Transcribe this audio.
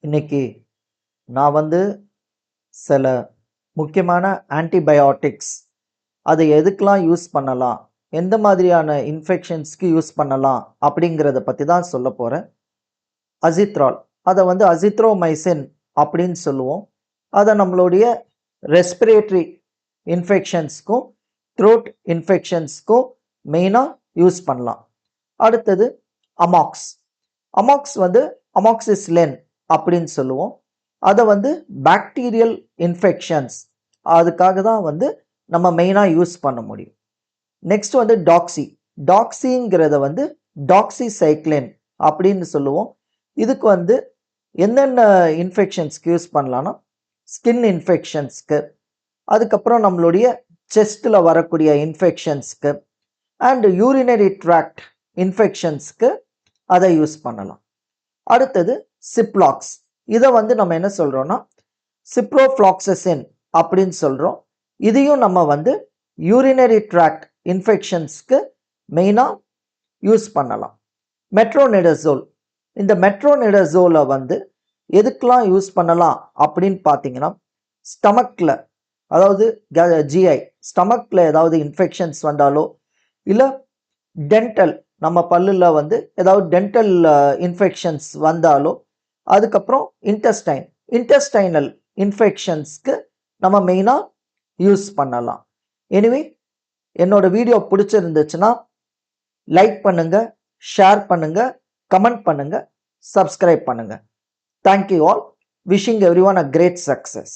இன்னைக்கு நான் சில முக்கியமான ஆன்டிபயோட்டிக்ஸ் அதை எதுக்கெல்லாம் யூஸ் பண்ணலாம், எந்த மாதிரியான இன்ஃபெக்ஷன்ஸ்க்கு யூஸ் பண்ணலாம் அப்படிங்கிறத பற்றி தான் சொல்ல போகிறேன். அசித்ரால், அதை அசித்ரோமைசின் அப்படின்னு சொல்லுவோம். அதை நம்மளுடைய ரெஸ்பிரேட்டரி இன்ஃபெக்ஷன்ஸ்க்கும் த்ரோட் இன்ஃபெக்ஷன்ஸ்க்கும் மெயினாக யூஸ் பண்ணலாம். அடுத்தது அமாக்ஸ். அமாக்ஸ் அமாக்சிசிலின் அப்படின்னு சொல்லுவோம். அதை பாக்டீரியல் இன்ஃபெக்ஷன்ஸ் அதுக்காக தான் நம்ம மெயினாக யூஸ் பண்ண முடியும். Next taxi. டாக்ஸிங்கிறத டாக்ஸிசைக்ளின் அப்படின்னு சொல்லுவோம். இதுக்கு என்னென்ன இன்ஃபெக்ஷன்ஸ்க்கு யூஸ் பண்ணலான்னா, ஸ்கின் இன்ஃபெக்ஷன்ஸ்க்கு, அதுக்கப்புறம் நம்மளுடைய செஸ்ட்டில் வரக்கூடிய இன்ஃபெக்ஷன்ஸ்க்கு அண்ட் யூரினரி ட்ராக்ட் இன்ஃபெக்ஷன்ஸ்க்கு அதை யூஸ் பண்ணலாம். அடுத்தது சிப்லாக்ஸ். இதை நம்ம என்ன சொல்கிறோன்னா சிப்ரோஃப்ளாக்சசின் அப்படின்னு சொல்கிறோம். இதையும் நம்ம யூரினரி ட்ராக்ட் இன்ஃபெக்ஷன்ஸ்க்கு மெயினாக யூஸ் பண்ணலாம். மெட்ரோனிடசோல். இந்த மெட்ரோனிடசோலை எதுக்கெல்லாம் யூஸ் பண்ணலாம் அப்படின்னு பார்த்தீங்கன்னா, ஸ்டமக்கில், அதாவது ஜிஐ ஸ்டமக்கில் ஏதாவது இன்ஃபெக்ஷன்ஸ் வந்தாலோ, இல்லை டென்டல், நம்ம பல்லில் ஏதாவது டென்டல் இன்ஃபெக்ஷன்ஸ் வந்தாலோ, அதுக்கப்புறம் இன்டெஸ்டைனல் இன்ஃபெக்ஷன்ஸ்க்கு நம்ம மெயினாக யூஸ் பண்ணலாம். எனிவே, என்னோட வீடியோ பிடிச்சிருந்துச்சுன்னா லைக் பண்ணுங்க, ஷேர் பண்ணுங்க, கமெண்ட் பண்ணுங்க, சப்ஸ்கிரைப் பண்ணுங்க. Thank you all. Wishing everyone a great success.